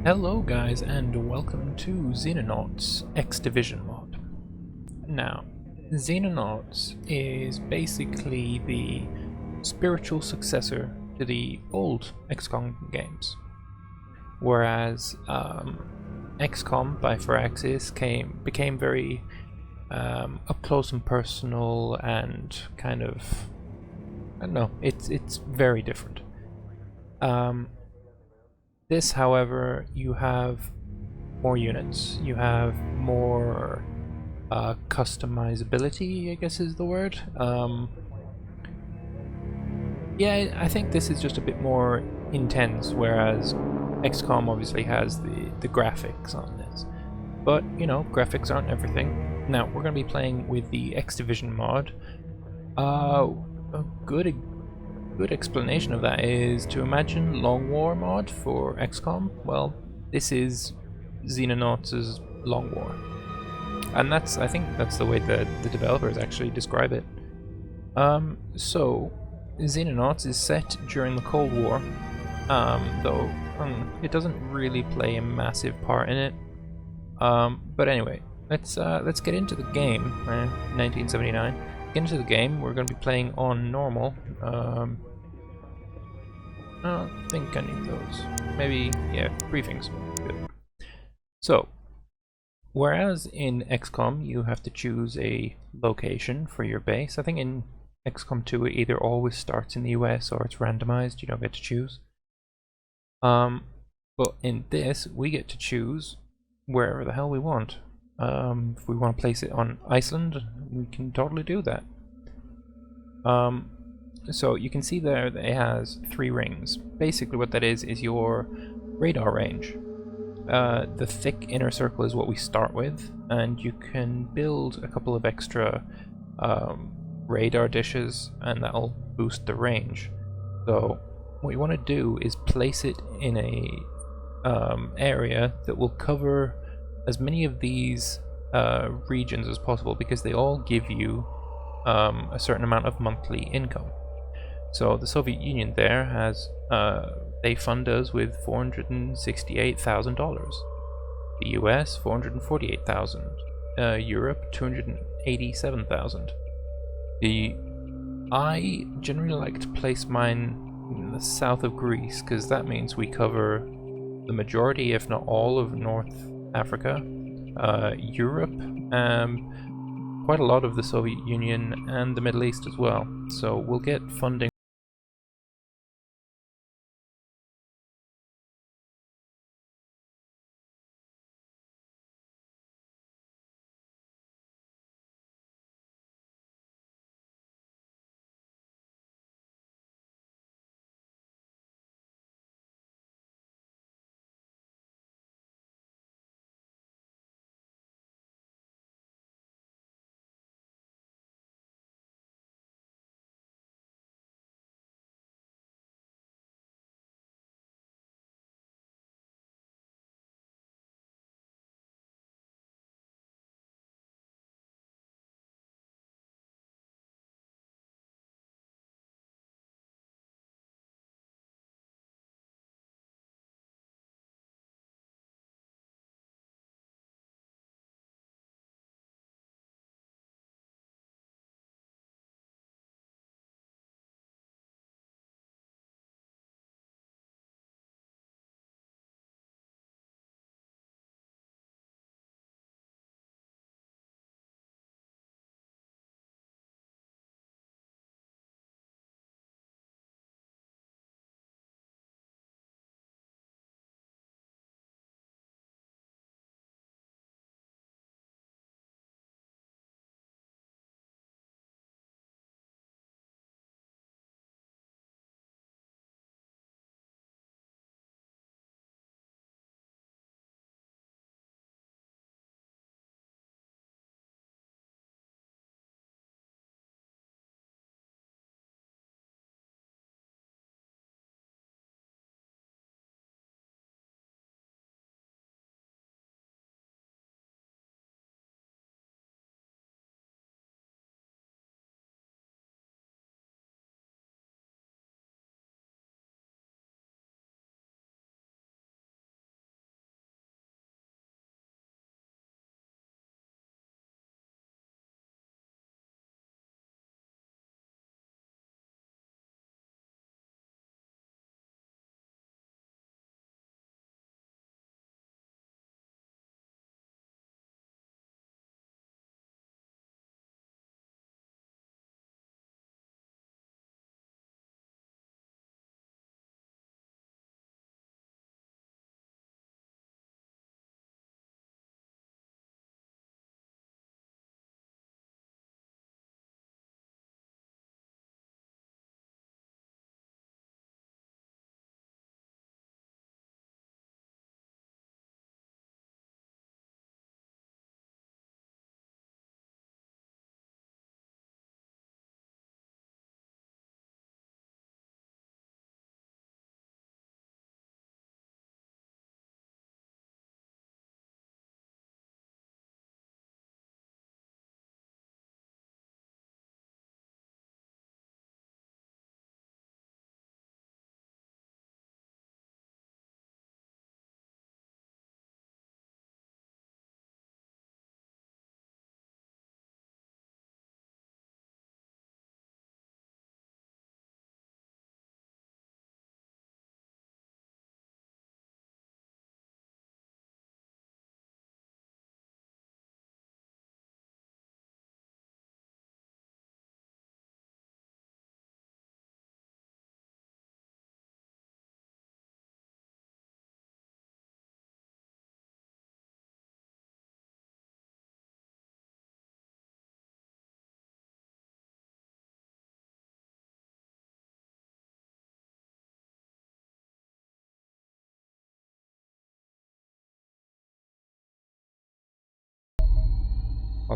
Hello guys and welcome to Xenonauts X Division mod. Now, Xenonauts is basically the spiritual successor to the old XCOM games, whereas XCOM by Firaxis became very up close and personal and kind of, I don't know, it's very different. This, however, you have more units, you have more customizability, I guess is the word. Yeah, I think this is just a bit more intense, whereas XCOM obviously has the graphics on this. But, you know, graphics aren't everything. Now, we're going to be playing with the X Division mod. A good explanation of that is to imagine Long War mod for XCOM. Well, this is Xenonauts' Long War, and I think that's the way that the developers actually describe it. So Xenonauts is set during the Cold War, though it doesn't really play a massive part in it. But anyway, let's get into the game. 1979. Get into the game. We're going to be playing on normal. I don't think I need those. Maybe, yeah, briefings. Good. So, whereas in XCOM you have to choose a location for your base, I think in XCOM 2 it either always starts in the US or it's randomized, you don't get to choose. But in this, we get to choose wherever the hell we want. If we want to place it on Iceland, we can totally do that. So you can see there that it has 3 rings. Basically what that is your radar range. The thick inner circle is what we start with, and you can build a couple of extra radar dishes and that'll boost the range. So what you want to do is place it in a area that will cover as many of these regions as possible, because they all give you a certain amount of monthly income. So the Soviet Union there has, they fund us with $468,000. The US, $448,000. Europe, $287,000. I generally like to place mine in the south of Greece, because that means we cover the majority, if not all, of North Africa, Europe, quite a lot of the Soviet Union, and the Middle East as well. So we'll get funding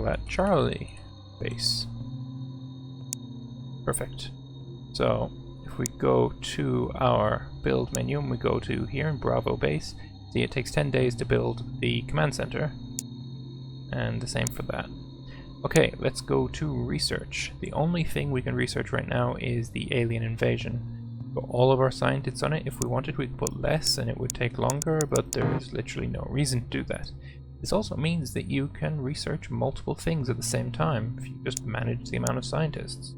that Charlie base. Perfect. So if we go to our build menu and we go to here in Bravo base, see it takes 10 days to build the command center, and the same for that. Okay, let's go to research. The only thing we can research right now is the alien invasion. Got all of our scientists on it. If we wanted, we could put less and it would take longer, but there is literally no reason to do that. This also means that you can research multiple things at the same time if you just manage the amount of scientists.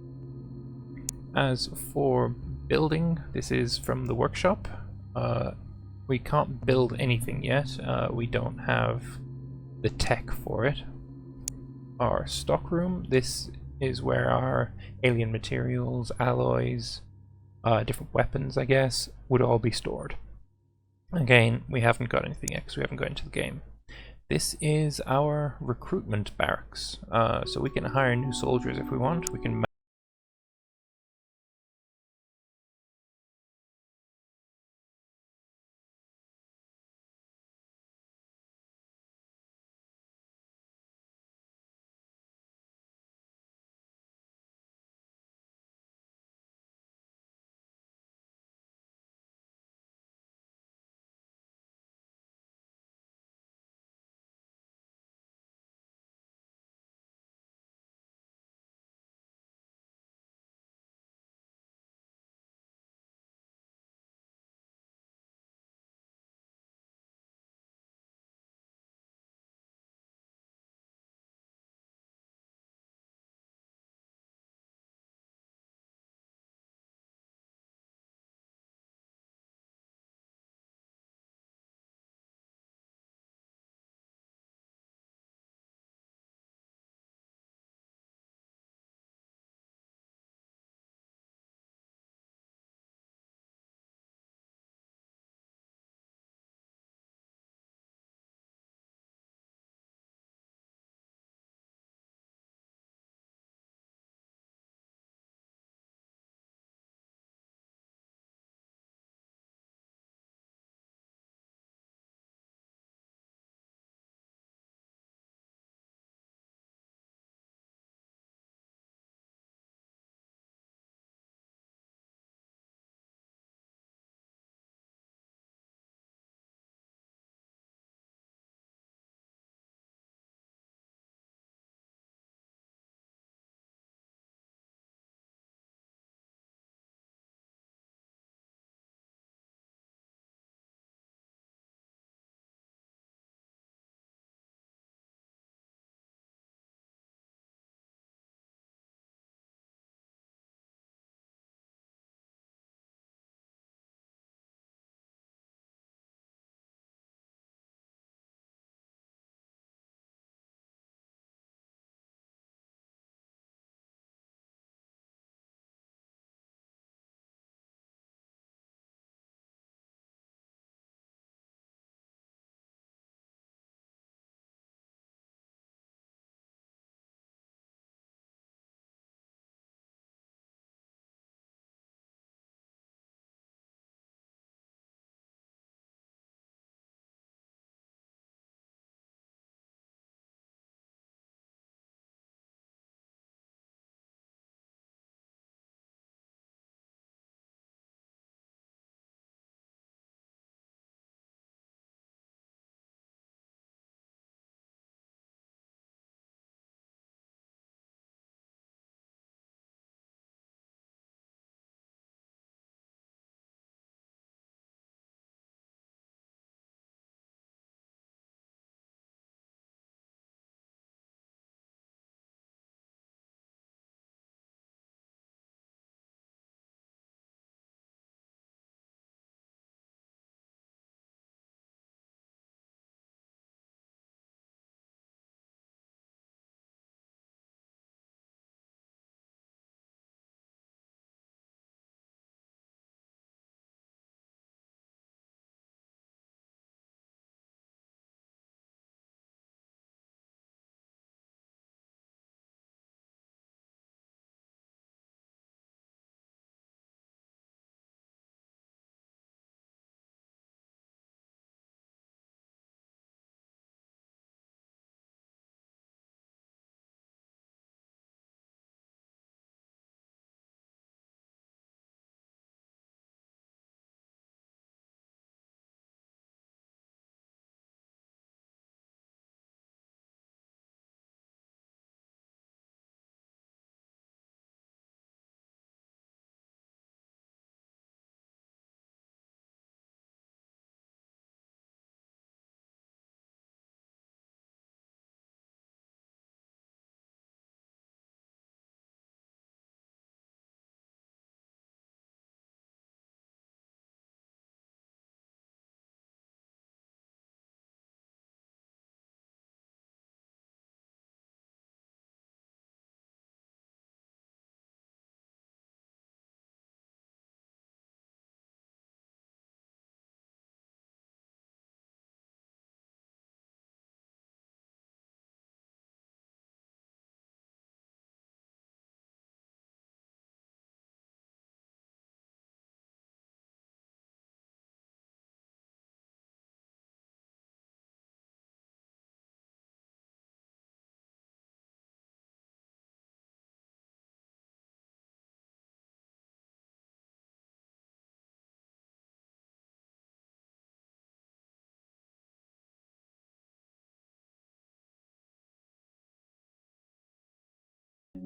As for building, this is from the workshop. We can't build anything yet. We don't have the tech for it. Our stockroom, this is where our alien materials, alloys, different weapons, I guess, would all be stored. Again, we haven't got anything yet because we haven't got into the game. This is our recruitment barracks, so we can hire new soldiers if we want. We can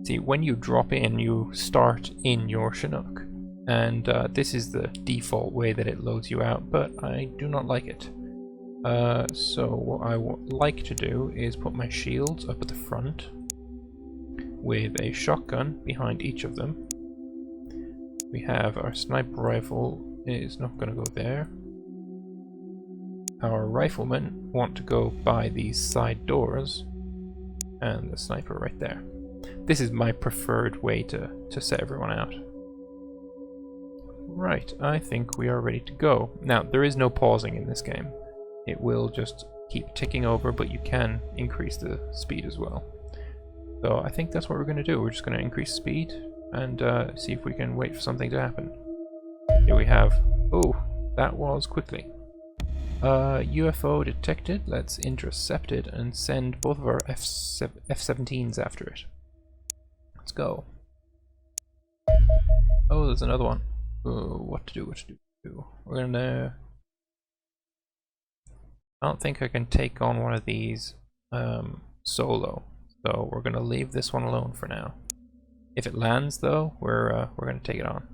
See, when you drop in, you start in your Chinook, and this is the default way that it loads you out, but I do not like it. So what I would like to do is put my shields up at the front with a shotgun behind each of them. We have our sniper rifle is not going to go there. Our riflemen want to go by these side doors, and the sniper right there. This is my preferred way to set everyone out. Right, I think we are ready to go. Now, there is no pausing in this game. It will just keep ticking over, but you can increase the speed as well. So I think that's what we're going to do. We're just going to increase speed and see if we can wait for something to happen. Here we have... Oh, that was quickly. UFO detected. Let's intercept it and send both of our F-17s after it. Let's go. Oh, there's another one. What to do? We're gonna... I don't think I can take on one of these solo, so we're gonna leave this one alone for now. If it lands, though, we're gonna take it on.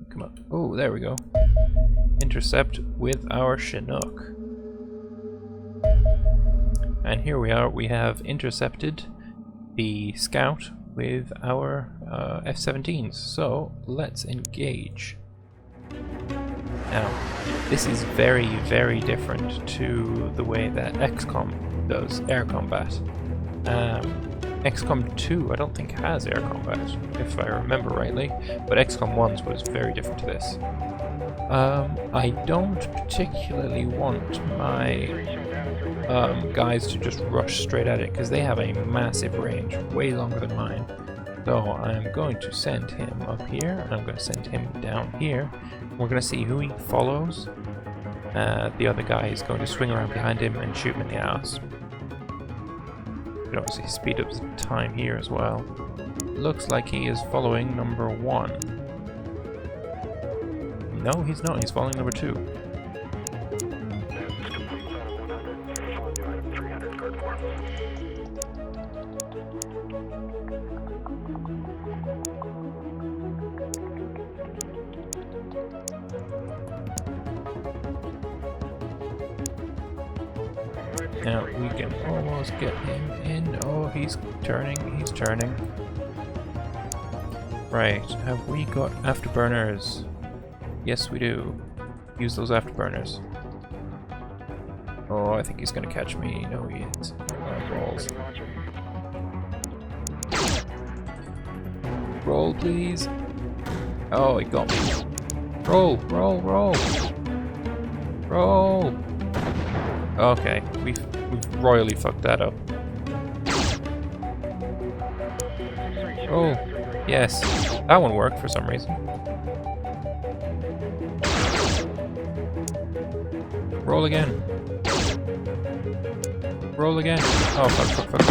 Come on! Oh, there we go. Intercept with our Chinook, and here we are. We have intercepted the scout with our F-17s. So let's engage. Now, this is very, very different to the way that XCOM does air combat. XCOM 2 I don't think has air combat, if I remember rightly, but XCOM 1's was very different to this. I don't particularly want my guys to just rush straight at it, because they have a massive range, way longer than mine. So I'm going to send him up here, and I'm going to send him down here. We're going to see who he follows. The other guy is going to swing around behind him and shoot him in the ass. We can obviously speed up the time here as well. Looks like he is following number 1. No, he's not. He's following number 2. Now we can almost get him in. Oh, he's turning. Right, have we got afterburners? Yes, we do. Use those afterburners. Oh, I think he's gonna catch me. No, he is. Rolls. Roll, please. Oh, he got me. Roll. Okay, we've royally fucked that up. Oh, yes. That one worked for some reason. Roll again. Oh, fuck.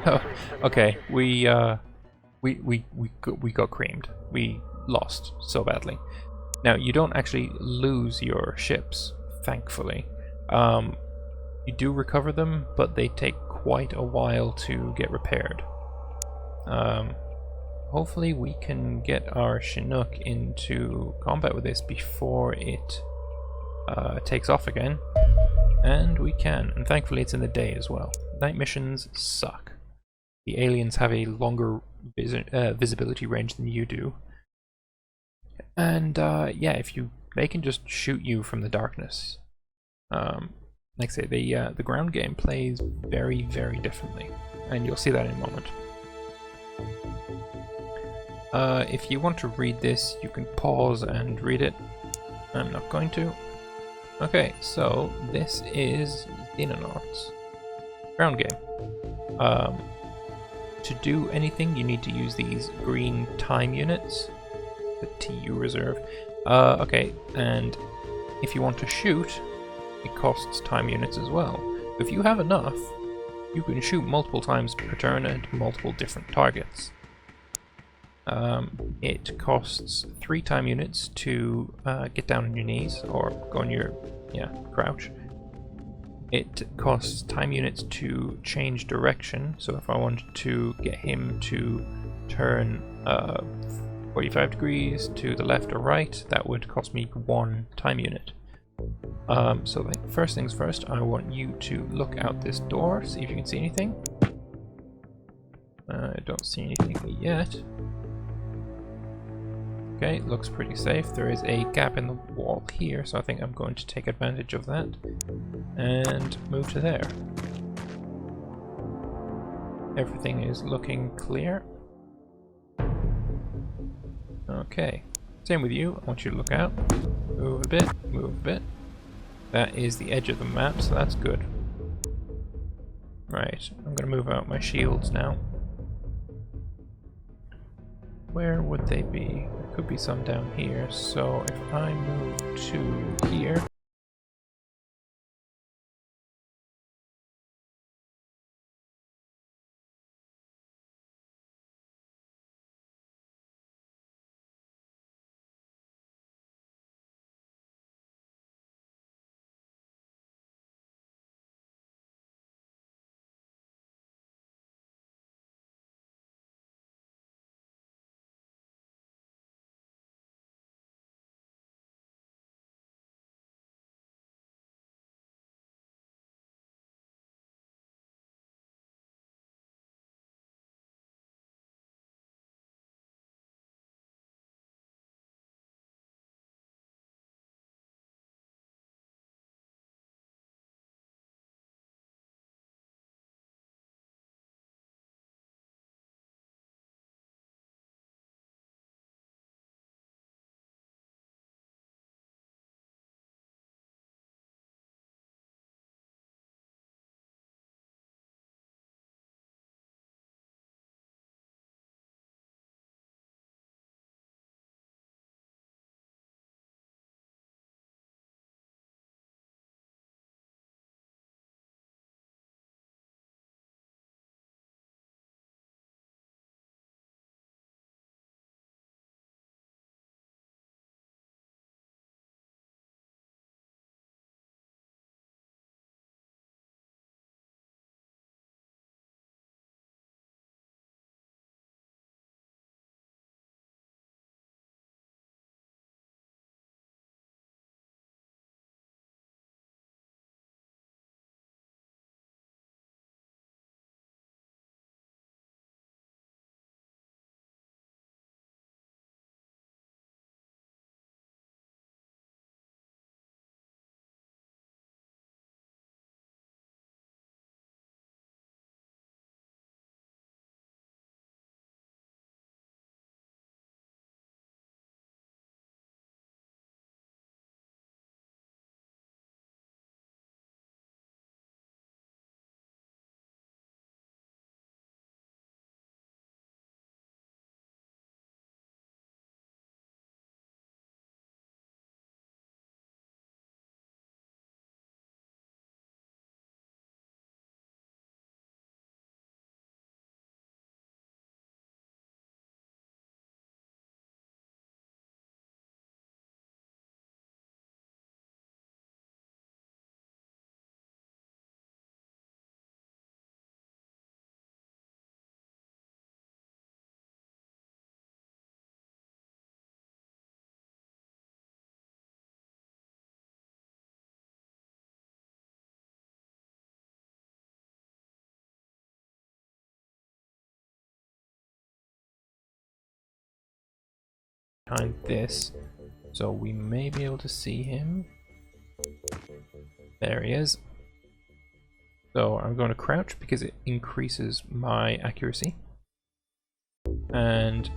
Oh, okay, we got creamed. We lost so badly. Now, you don't actually lose your ships, thankfully. You do recover them, but they take quite a while to get repaired. Hopefully we can get our Chinook into combat with this before it takes off again. And we can, and thankfully it's in the day as well. Night missions suck. The aliens have a longer visibility range than you do. And yeah, they can just shoot you from the darkness. Like I say, the ground game plays very, very differently, and you'll see that in a moment. If you want to read this, you can pause and read it. I'm not going to. Okay, so this is Xenonauts. Ground game. To do anything, you need to use these green time units, the TU reserve. Okay, and if you want to shoot, it costs time units as well. If you have enough, you can shoot multiple times per turn at multiple different targets. It costs 3 time units to get down on your knees, or go on your crouch. it costs time units to change direction. So if I wanted to get him to turn 45 degrees to the left or right, that would cost me 1 time unit. So like, first things first, I want you to look out this door, see if you can see anything. I don't see anything yet. Okay, looks pretty safe. There is a gap in the wall here, so I think I'm going to take advantage of that and move to there. Everything is looking clear. Okay, same with you. I want you to look out. Move a bit, move a bit. That is the edge of the map, so that's good. Right, I'm going to move out my shields now. Where would they be? There could be some down here, so if I move to here... behind this, so we may be able to see him. There he is. So I'm going to crouch because it increases my accuracy. And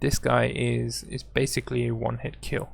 this guy is basically a one-hit kill.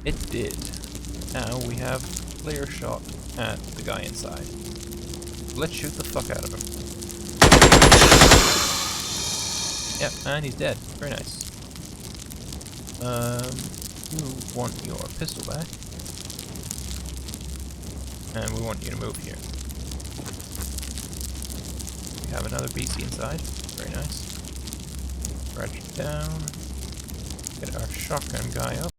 It did. Now we have clear shot at the guy inside. Let's shoot the fuck out of him. Yep, and he's dead. Very nice. You want your pistol back. And we want you to move here. We have another BC inside. Very nice. Ratchet down. Get our shotgun guy up.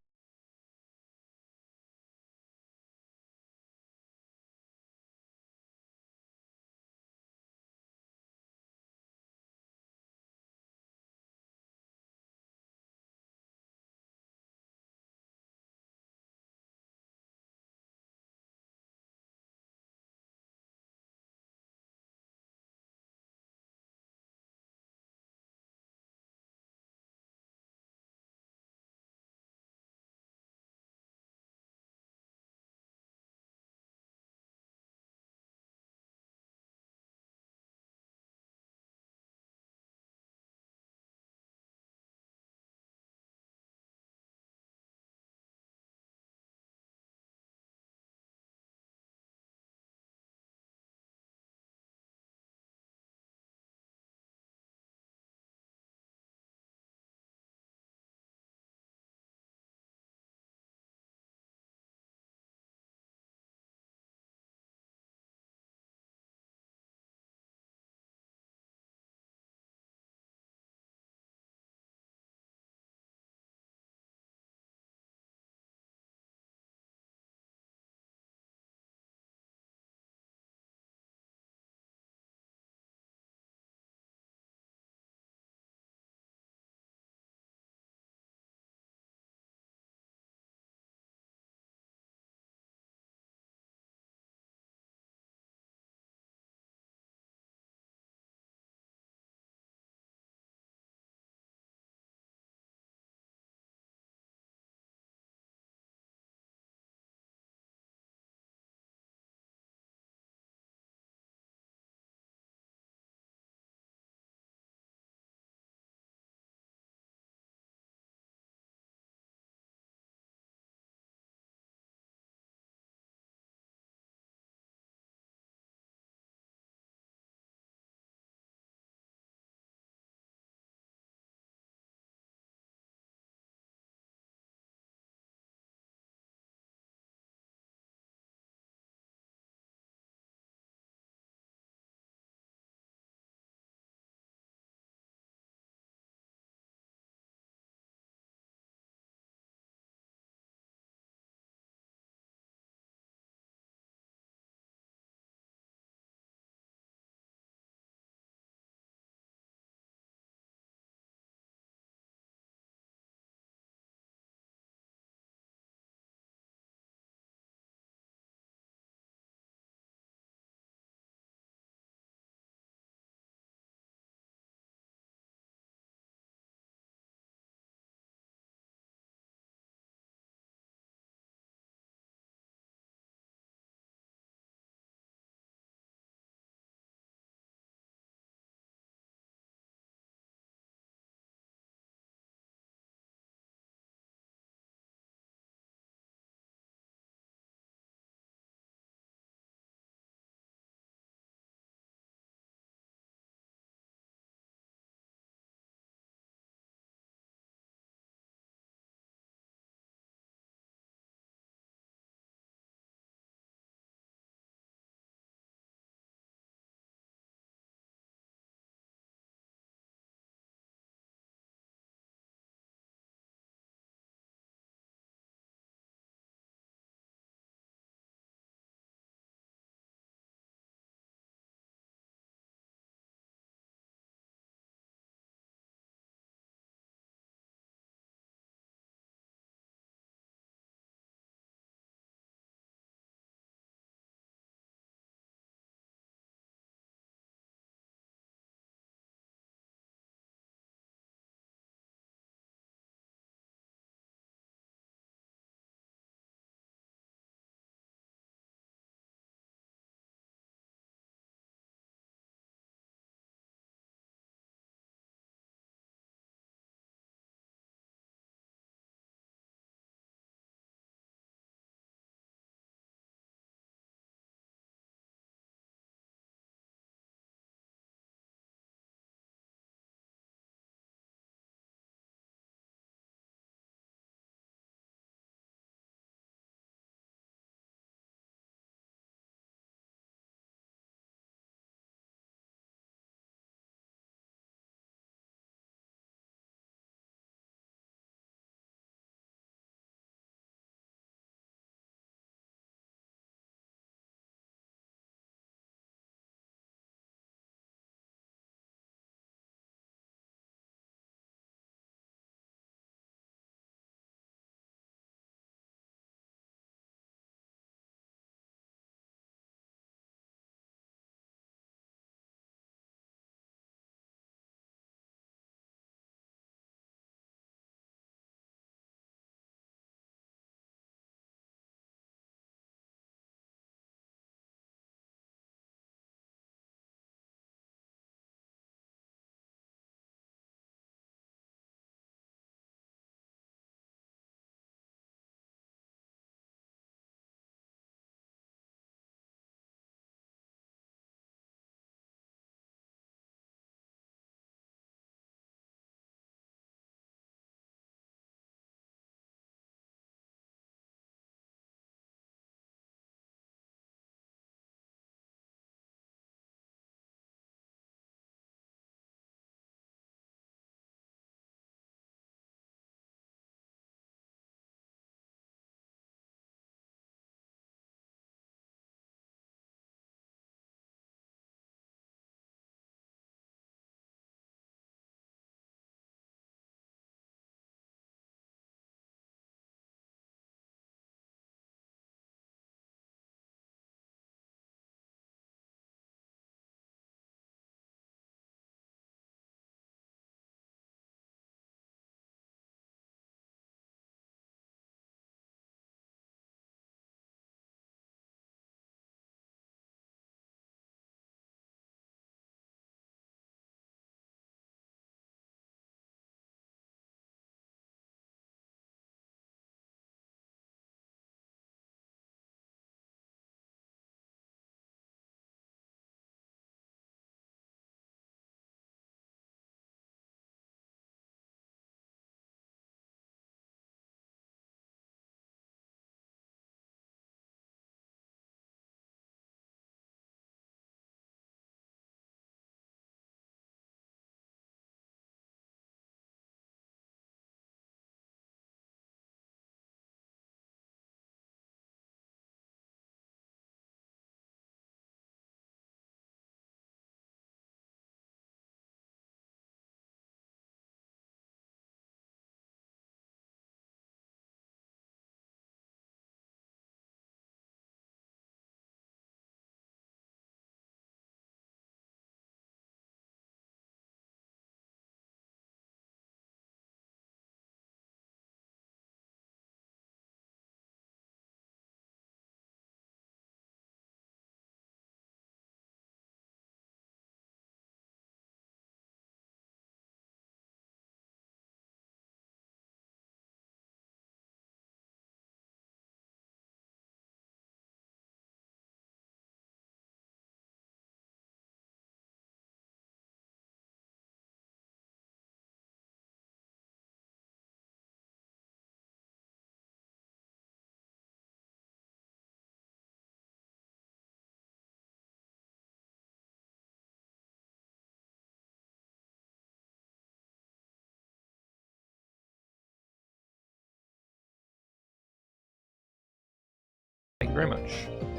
you very much.